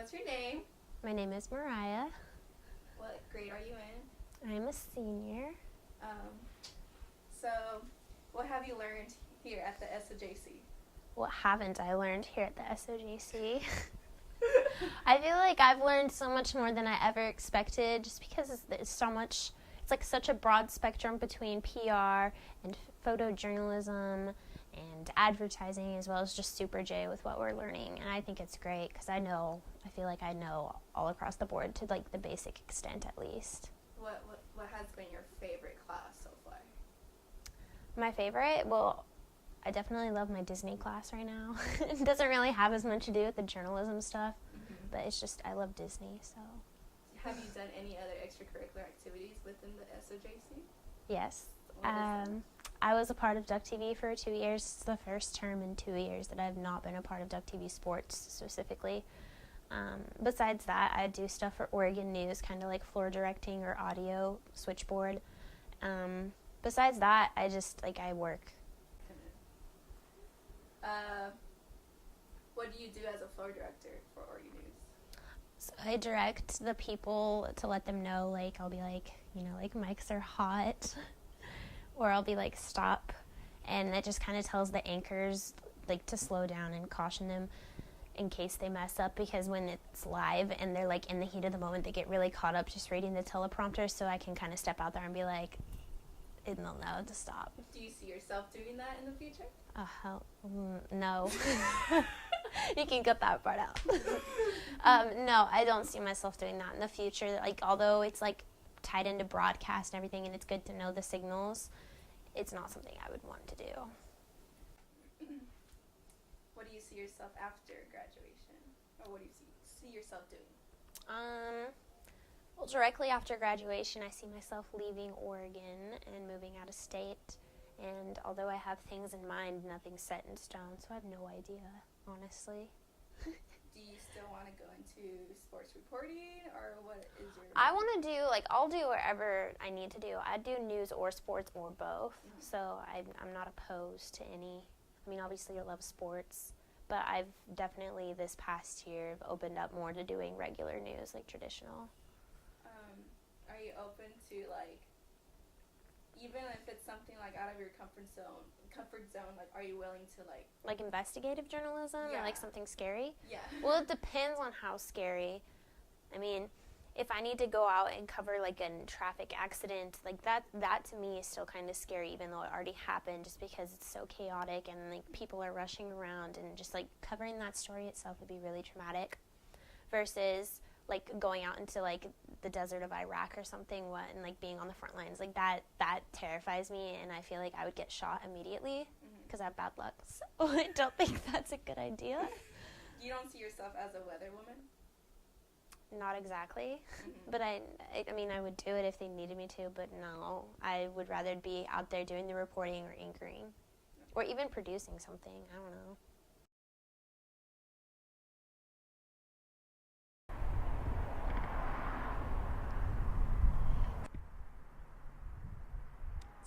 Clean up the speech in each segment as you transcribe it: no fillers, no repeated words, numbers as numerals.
What's your name? My name is Mariah. What grade are you in? I am a senior. So, what have you learned here at the SOJC? What haven't I learned here at the SOJC? I feel like I've learned so much more than I ever expected, just because it's so much. It's like such a broad spectrum between PR and photojournalism and advertising, as well as just Super J with what we're learning. And I think it's great because I feel like I know all across the board to like the basic extent at least. What has been your favorite class so far? My favorite? Well, I definitely love my Disney class right now. It doesn't really have as much to do with the journalism stuff, but it's just I love Disney, so. Have you done any other extracurricular activities within the SOJC? Yes. What is that? I was a part of Duck TV for 2 years. It's the first term in 2 years that I've not been a part of Duck TV sports specifically. Besides that, I do stuff for Oregon News, kind of like floor directing or audio switchboard. Besides that, I work. What do you do as a floor director for Oregon News? So I direct the people to let them know, like, I'll be like, mics are hot, or I'll be like, stop, and it just kind of tells the anchors, like, to slow down and caution them in case they mess up, because when it's live and they're, like, in the heat of the moment, they get really caught up just reading the teleprompter, so I can kind of step out there and be like, and they'll know to stop. Do you see yourself doing that in the future? No. You can cut that part out. No, I don't see myself doing that in the future. Like, although it's like tied into broadcast and everything, and it's good to know the signals, it's not something I would want to do. What do you see yourself after graduation, or what do you see yourself doing? Well, directly after graduation, I see myself leaving Oregon and moving out of state. And although I have things in mind, nothing's set in stone, so I have no idea, honestly. Do you still want to go into sports reporting, or what is your... I want to do, I'll do whatever I need to do. I'd do news or sports or both, so I'm not opposed to any. I mean, obviously I love sports, but I've definitely this past year opened up more to doing regular news, like traditional. Are you open to, even if it's something, out of your comfort zone, are you willing to, Like investigative journalism, yeah. or, something scary? Yeah. Well, it depends on how scary. I mean, if I need to go out and cover, a traffic accident, that to me is still kind of scary, even though it already happened, just because it's so chaotic and, people are rushing around, and just, covering that story itself would be really traumatic, versus going out into the desert of Iraq or something, and being on the front lines, that terrifies me, and I feel like I would get shot immediately because I have bad luck. So I don't think that's a good idea. You don't see yourself as a weather woman? Not exactly, but I mean, I would do it if they needed me to, but no, I would rather be out there doing the reporting or anchoring, or even producing something. I don't know.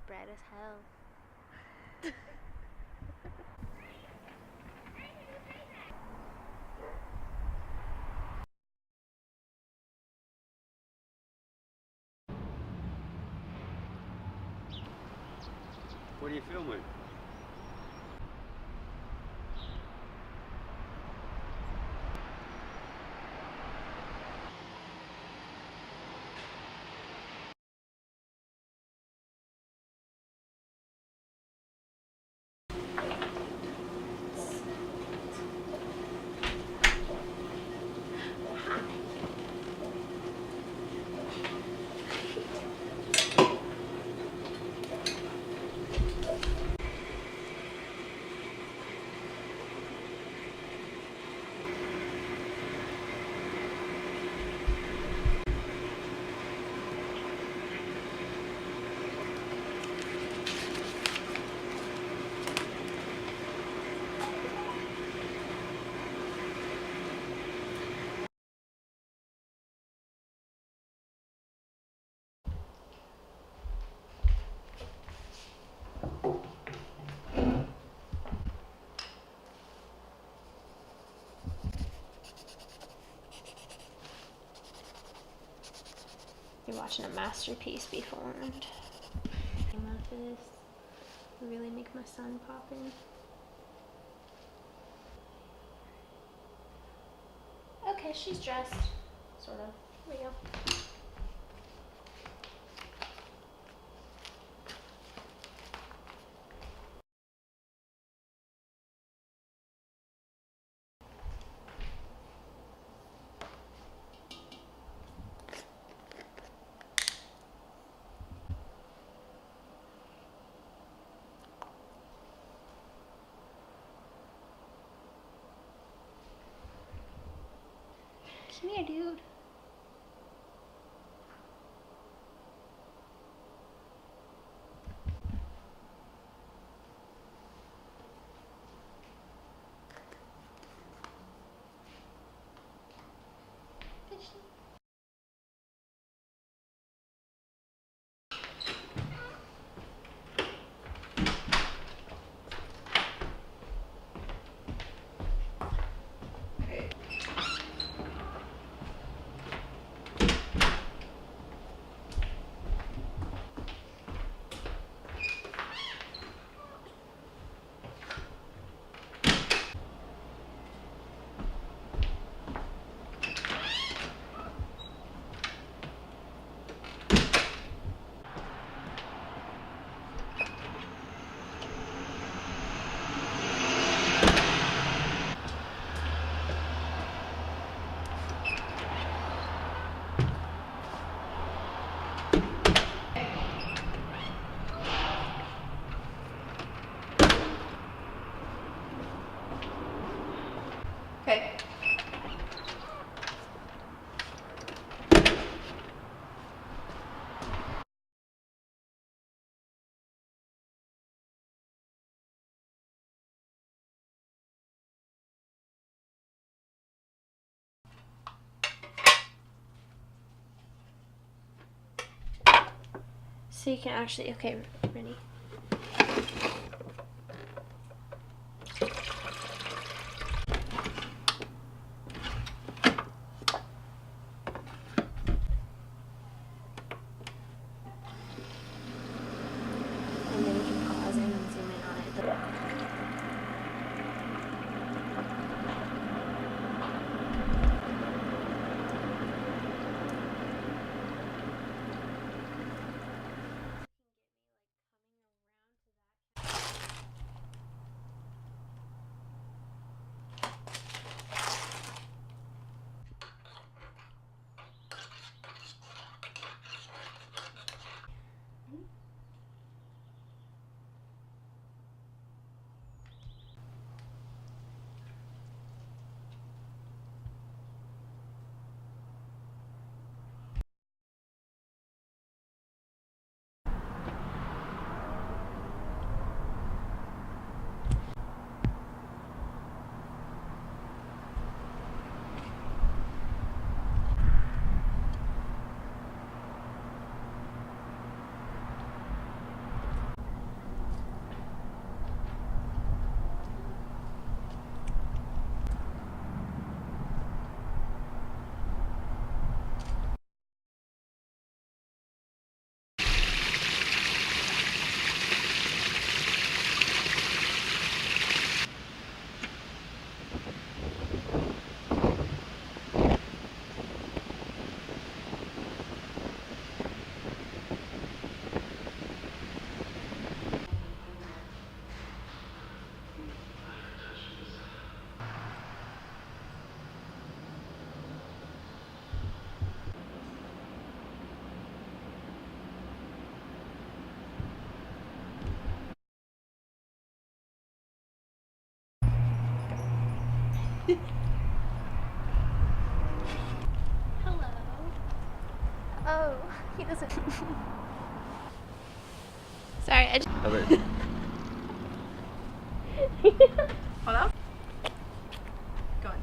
Bright as hell. What are you filming? You're watching a masterpiece be formed. I love this. Really make my sun pop in. Okay, she's dressed. Sort of. Here we go. Come here, dude. Okay. So you can actually, okay, ready. And then you can pause and then zoom in on it. Hello. Oh, he doesn't. Sorry, I just. Hold on. Go on.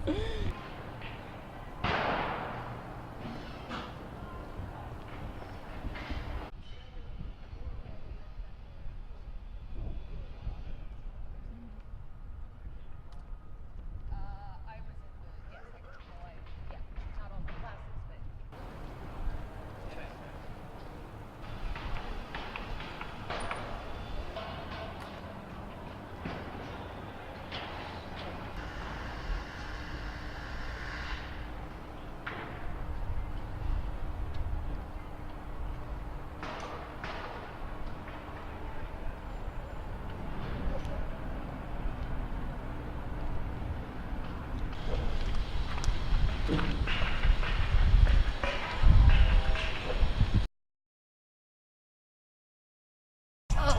Oh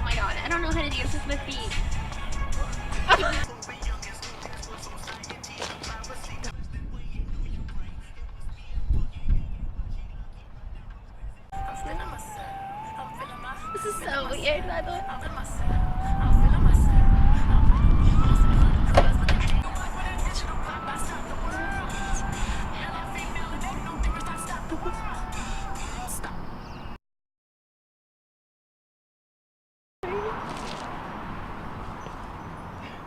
my god, I don't know how to dance with my feet. This is so weird, by the way.